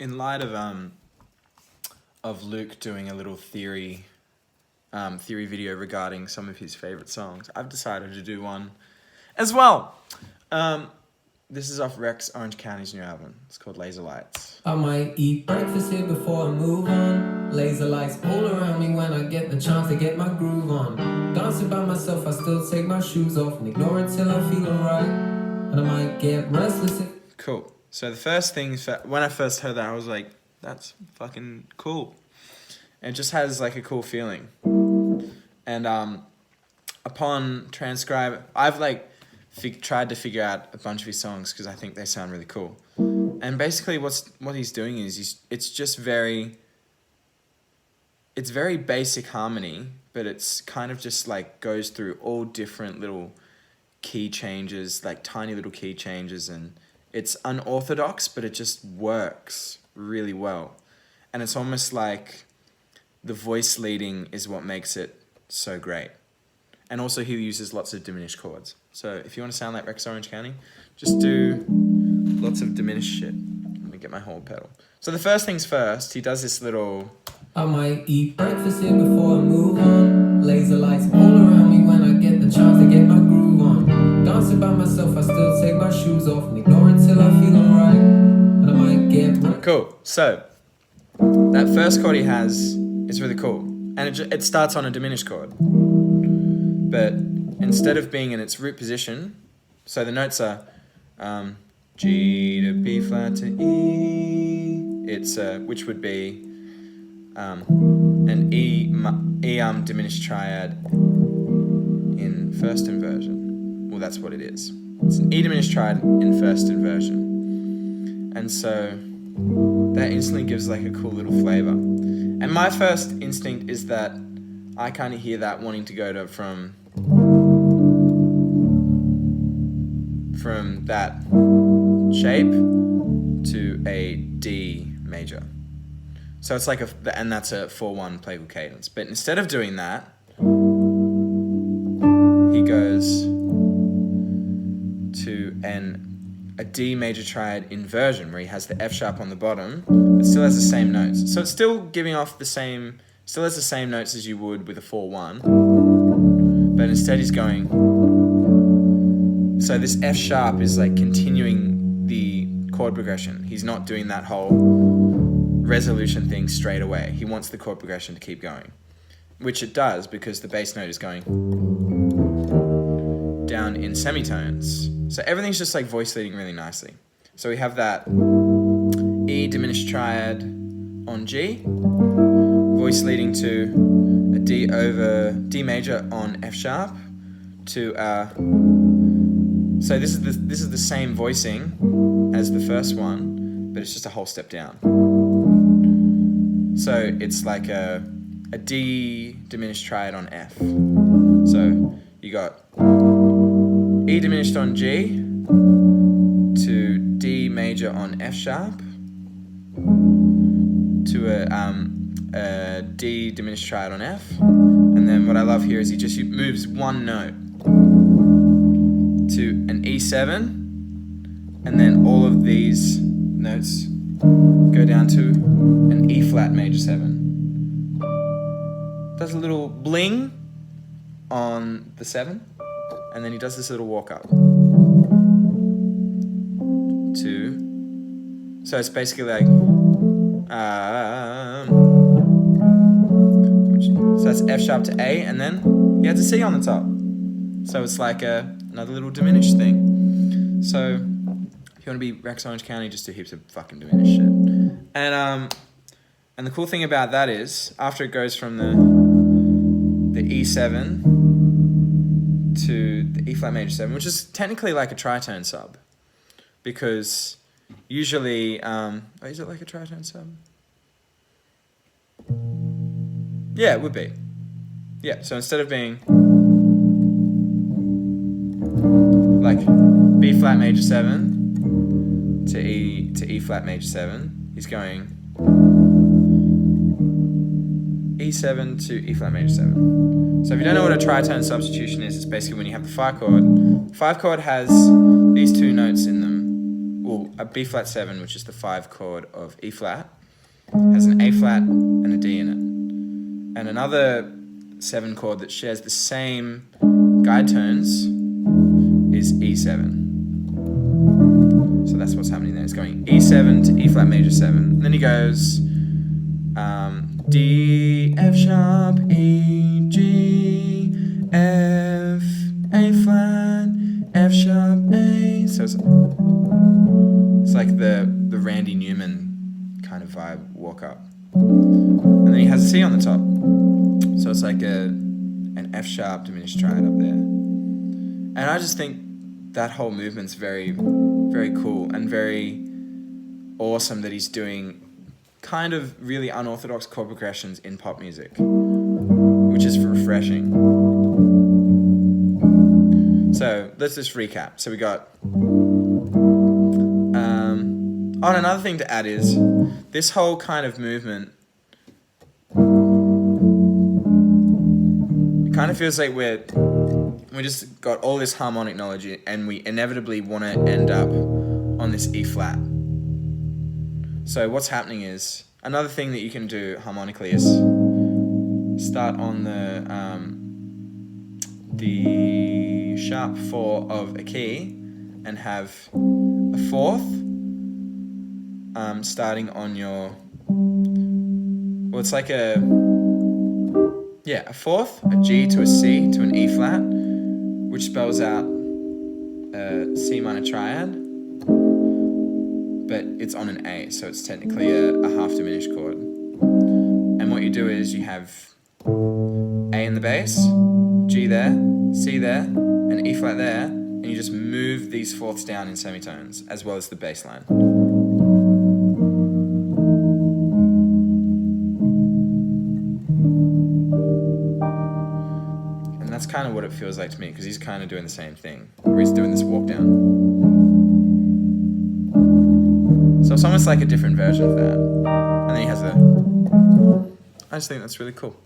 in light of Luke doing a little theory video regarding some of his favorite songs, I've decided to do one as well. This is off Rex Orange County's new album. It's called Laser Lights. I might eat breakfast here before I move on. Laser lights all around me when I get the chance to get my groove on. Dancing by myself, I still take my shoes off and ignore it till I feel alright. And I might get restless. Cool. So the first things, when I first heard that, I was like, that's fucking cool. And it just has like a cool feeling. And upon transcribe, I've like tried to figure out a bunch of his songs because I think they sound really cool. And basically what he's doing is it's very basic harmony, but it's kind of just like goes through all different little key changes, like tiny little key changes, and it's unorthodox, but it just works really well. And it's almost like the voice leading is what makes it so great. And also he uses lots of diminished chords. So if you want to sound like Rex Orange County, just do lots of diminished shit. Let me get my whole pedal. So the first things first, he does this little... I might eat breakfast here before I move on. Laser lights all around me when I get the chance to get my groove on. Dancing by myself, I still take my shoes off and ignore it till I feel alright. And I might get... Cool. So that first chord he has is really cool. And it starts on a diminished chord. But instead of being in its root position, so the notes are G to B flat to E. It's which would be an E diminished triad in first inversion. Well, that's what it is. It's an E diminished triad in first inversion, and so that instantly gives like a cool little flavor. And my first instinct is that I kind of hear that wanting to go to from that shape to a D major. So it's like and that's a 4/1 playable cadence. But instead of doing that, he goes to a D major triad inversion where he has the F sharp on the bottom, but still has the same notes. So it's still giving off still has the same notes as you would with a 4/1, but instead he's going. So this F sharp is like continuing the chord progression. He's not doing that whole resolution thing straight away. He wants the chord progression to keep going, which it does because the bass note is going down in semitones. So everything's just like voice leading really nicely. So we have that E diminished triad on G, voice leading to a D major on F sharp to so this is the same voicing as the first one, but it's just a whole step down. So it's like a D diminished triad on F. So you got E diminished on G to D major on F sharp to a D diminished triad on F, and then what I love here is he just moves one note to an E7, and then all of these notes go down to an E flat major 7. Does a little bling on the 7, and then he does this little walk up to, so it's basically like so that's F sharp to A, and then he has a C on the top. So it's like another little diminished thing. So if you want to be Rex Orange County, just do heaps of fucking diminished shit. And the cool thing about that is after it goes from the E7 to the E flat major 7, which is technically like a tritone sub, because usually is it like a tritone sub? Yeah, it would be. Yeah, so instead of being like B flat major 7 to E flat major 7, he's going E7 to E flat major 7. So if you don't know what a tritone substitution is, it's basically when you have the 5 chord. 5 chord has these two notes in them. Well, a B flat 7, which is the 5 chord of E flat, has an A flat and a D in it. And another 7 chord that shares the same guide tones is E7. So that's what's happening there. It's going E7 to E flat major 7. And then he goes D, F sharp, E, G, F, A flat, F sharp, A. So it's like the Randy Newman kind of vibe walk up. And then he has a C on the top. So it's like an F sharp diminished triad up there. And I just think that whole movement's very, very cool and very awesome that he's doing kind of really unorthodox chord progressions in pop music, which is refreshing. So let's just recap. So we got and another thing to add is this whole kind of movement, it kind of feels like we just got all this harmonic knowledge and we inevitably want to end up on this E flat. So what's happening is, another thing that you can do harmonically is start on the sharp 4 of a key and have a 4th starting on your, well, it's like a 4th, a G to a C to an E flat, which spells out a C minor triad, but it's on an A, so it's technically a half diminished chord. And what you do is you have A in the bass, G there, C there, and E flat there, and you just move these 4ths down in semitones, as well as the bass line. And that's kind of what it feels like to me, because he's kind of doing the same thing, where he's doing this walk down. So it's almost like a different version of that. And then he has I just think that's really cool.